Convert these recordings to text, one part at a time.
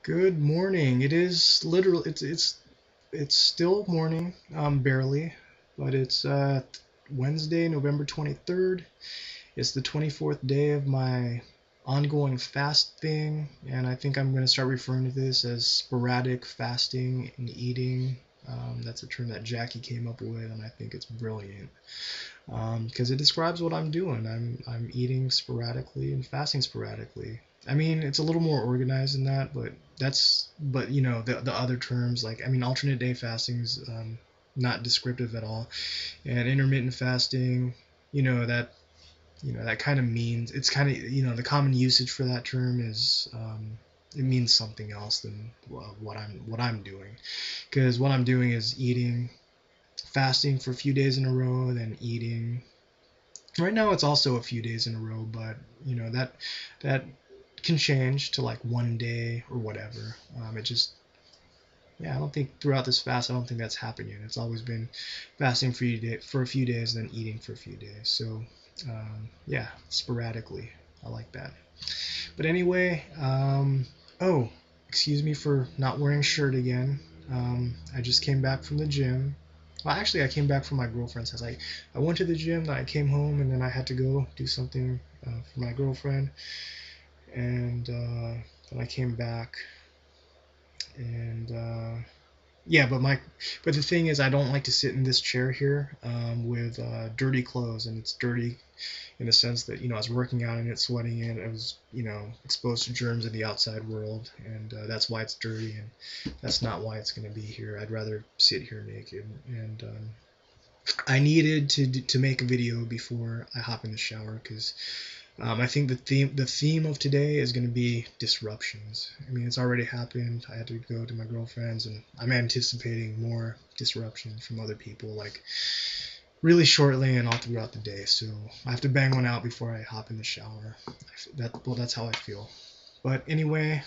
Good morning. It is literally it's still morning, barely, but it's Wednesday, November 23rd. It's the 24th day of my ongoing fast thing, and I think I'm going to start referring to this as sporadic fasting and eating. That's a term that Jackie came up with, and I think it's brilliant because it describes what I'm doing. I'm eating sporadically and fasting sporadically. I mean, it's a little more organized than that, but the other terms like alternate day fasting is not descriptive at all, and intermittent fasting, you know that that kind of means it's kind of the common usage for that term is it means something else than what I'm doing, because what I'm doing is eating, fasting for a few days in a row, then eating. Right now it's also a few days in a row, but that can change to like one day or whatever. It just Yeah, I don't think throughout this fast, I don't think that's happened yet. It's always been fasting for a few days, then eating for a few days. So yeah, sporadically. I like that. But anyway, oh, excuse me for not wearing a shirt again. I just came back from the gym. Well, actually, I came back from my girlfriend's house. I went to the gym, then I came home, and then I had to go do something for my girlfriend. And then I came back, and yeah, but the thing is, I don't like to sit in this chair here with dirty clothes, and it's dirty in the sense that I was working out and it's sweating in. I was exposed to germs in the outside world, and that's why it's dirty, and that's not why it's going to be here. I'd rather sit here naked, and I needed to make a video before I hop in the shower because I think the theme of today is going to be disruptions. I mean, it's already happened. I had to go to my girlfriend's, and I'm anticipating more disruptions from other people, like really shortly and all throughout the day. So I have to bang one out before I hop in the shower. That's how I feel. But anyway,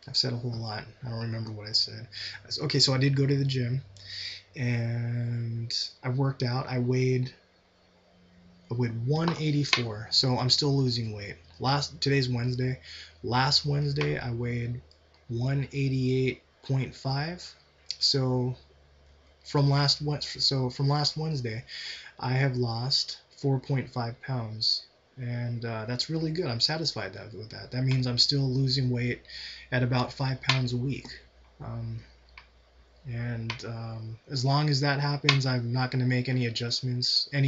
I've said a whole lot. I don't remember what I said. Okay, so I did go to the gym, and I worked out. I weighed 184, so I'm still losing weight. Today's Wednesday. Last Wednesday I weighed 188.5. So from last Wednesday, I have lost 4.5 pounds, and that's really good. I'm satisfied with that. That means I'm still losing weight at about 5 pounds a week. Um, and as long as that happens, I'm not going to make any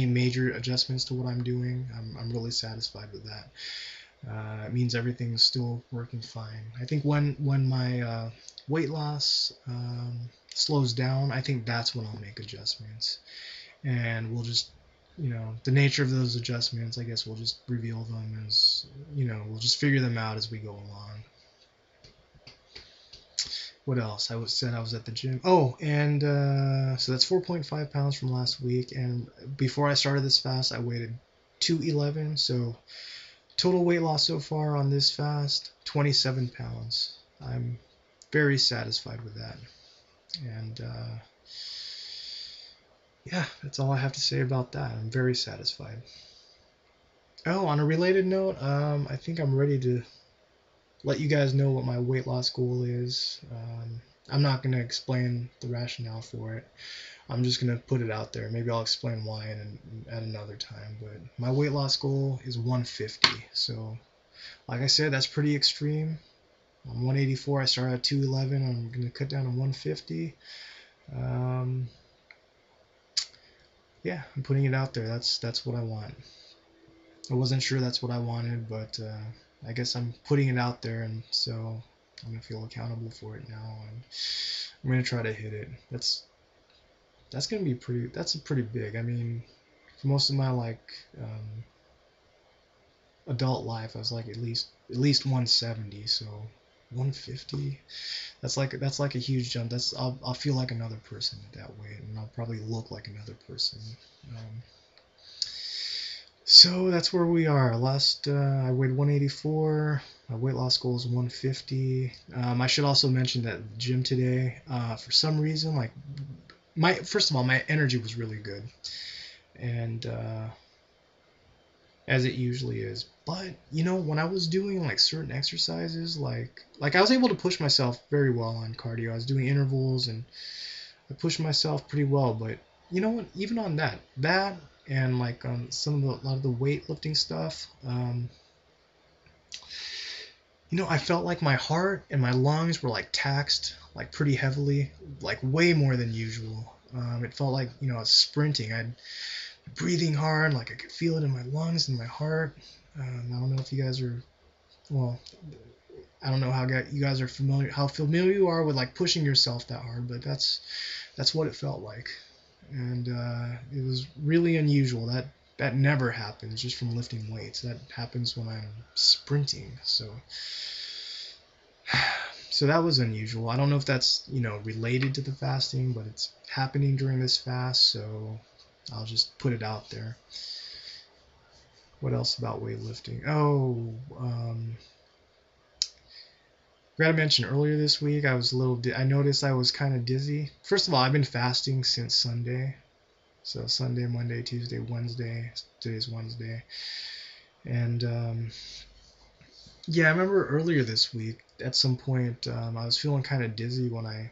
major adjustments to what I'm doing. I'm really satisfied with that. It means everything's still working fine. I think when my weight loss slows down, I think that's when I'll make adjustments. And we'll just, the nature of those adjustments, I guess we'll just reveal them as, we'll just figure them out as we go along. What else? Said I was at the gym. Oh, and so that's 4.5 pounds from last week. And before I started this fast, I weighed 211. So total weight loss so far on this fast, 27 pounds. I'm very satisfied with that. And yeah, that's all I have to say about that. I'm very satisfied. Oh, on a related note, I think I'm ready to let you guys know what my weight loss goal is. I'm not going to explain the rationale for it. I'm just going to put it out there. Maybe I'll explain why at another time. But my weight loss goal is 150. So, like I said, that's pretty extreme. I'm 184. I started at 211. I'm going to cut down to 150. Yeah, I'm putting it out there. That's what I want. I wasn't sure that's what I wanted, but I guess I'm putting it out there, and so I'm gonna feel accountable for it now, and I'm gonna try to hit it. That's gonna be pretty. That's a pretty big. I mean, for most of my adult life, I was like at least 170. So 150. That's like a huge jump. I'll feel like another person at that weight, and I'll probably look like another person. So that's where we are. I weighed 184. My weight loss goal is 150. I should also mention that gym today, for some reason, like first of all, my energy was really good, and as it usually is. But you know, when I was doing like certain exercises, like I was able to push myself very well on cardio. I was doing intervals and I pushed myself pretty well. But you know what? Even on that and like on a lot of the weightlifting stuff, you know, I felt like my heart and my lungs were like taxed like pretty heavily, like way more than usual. It felt like, you know, I was sprinting. I'd breathing hard, like I could feel it in my lungs and my heart. I don't know if you guys are, well, I don't know how you guys are how familiar you are with like pushing yourself that hard, but that's what it felt like, and it was really unusual. That never happens just from lifting weights. That happens when I'm sprinting. So that was unusual. I don't know if that's, you know, related to the fasting, but it's happening during this fast, so I'll just put it out there. What else about weightlifting? Oh, forgot to mention earlier this week I was I noticed I was kind of dizzy. First of all, I've been fasting since Sunday. So Sunday, Monday, Tuesday, Wednesday. Today's Wednesday. And yeah, I remember earlier this week at some point I was feeling kind of dizzy when I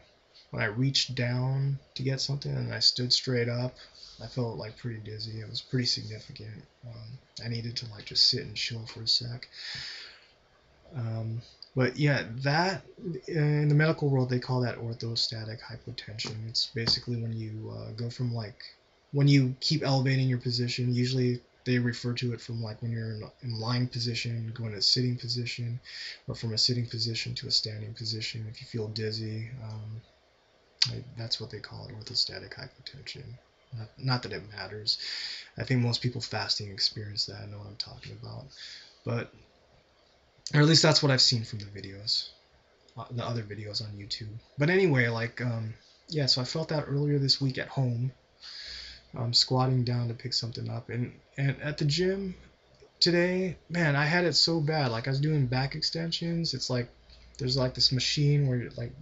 reached down to get something and I stood straight up. I felt like pretty dizzy. It was pretty significant. I needed to like just sit and chill for a sec. But yeah, that in the medical world they call that orthostatic hypotension. It's basically when you go from like when you keep elevating your position. Usually they refer to it from like when you're in lying position, going to a sitting position, or from a sitting position to a standing position. If you feel dizzy, that's what they call it, orthostatic hypotension. Not that it matters. I think most people fasting experience that. I know what I'm talking about. But, or at least that's what I've seen from the videos, the other videos on YouTube. But anyway, like, yeah, so I felt that earlier this week at home, squatting down to pick something up. And at the gym today, man, I had it so bad. Like, I was doing back extensions. It's like, there's like this machine where you're like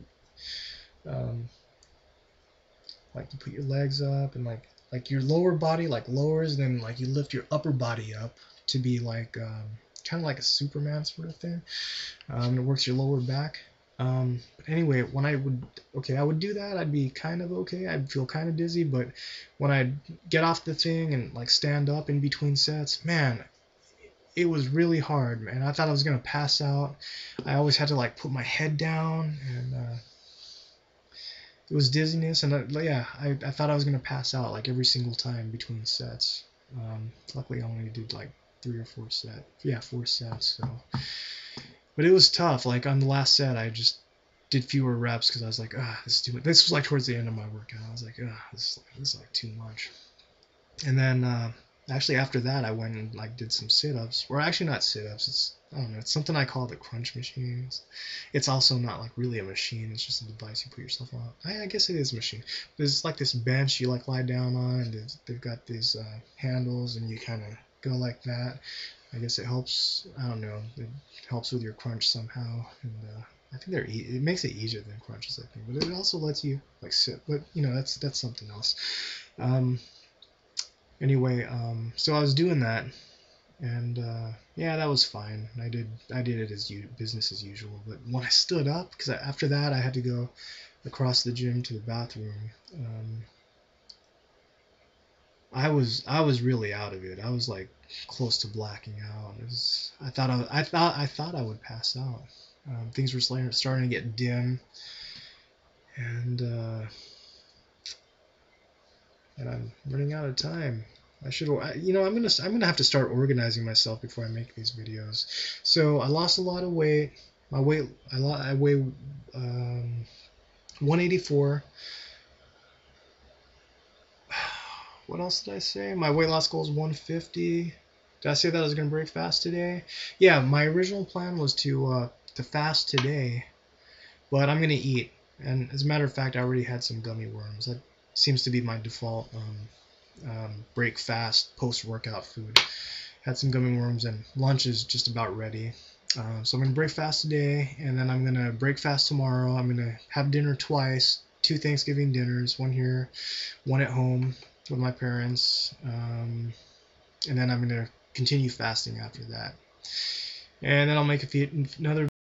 you put your legs up and like your lower body like lowers, then like you lift your upper body up to be like kind of like a Superman sort of thing. It works your lower back. But anyway, when I would do that, I'd be kind of okay. I'd feel kind of dizzy, but when I'd get off the thing and like stand up in between sets, man, it was really hard, man. I thought I was gonna pass out. I always had to like put my head down, and it was dizziness, and I thought I was gonna pass out like every single time between sets. Luckily, I only did like 4 sets. So, but it was tough. Like on the last set, I just did fewer reps because I was like, this is too much. This was like towards the end of my workout. I was like, this is like too much. And then actually after that, I went and like did some sit-ups, or actually not sit-ups. I don't know. It's something I call the crunch machine. It's also not like really a machine. It's just a device you put yourself on. I guess it is a machine. There's like this bench you like lie down on, and they've got these handles, and you kind of go like that. I guess it helps. I don't know. It helps with your crunch somehow, and I think it makes it easier than crunches, I think. But it also lets you like sit. But you know, that's something else. Anyway, so I was doing that. And yeah, that was fine. I did it as business as usual. But when I stood up, because after that I had to go across the gym to the bathroom, I was really out of it. I was like close to blacking out. I thought I would pass out. Things were starting to get dim, and I'm running out of time. I'm gonna have to start organizing myself before I make these videos. So I lost a lot of weight. I weigh 184. What else did I say? My weight loss goal is 150. Did I say that I was gonna break fast today? Yeah, my original plan was to fast today, but I'm gonna eat. And as a matter of fact, I already had some gummy worms. That seems to be my default break fast post-workout food. Had some gummy worms, and lunch is just about ready. So I'm going to break fast today, and then I'm going to break fast tomorrow. I'm going to have dinner twice, 2 Thanksgiving dinners, one here, one at home with my parents, and then I'm going to continue fasting after that. And then I'll make another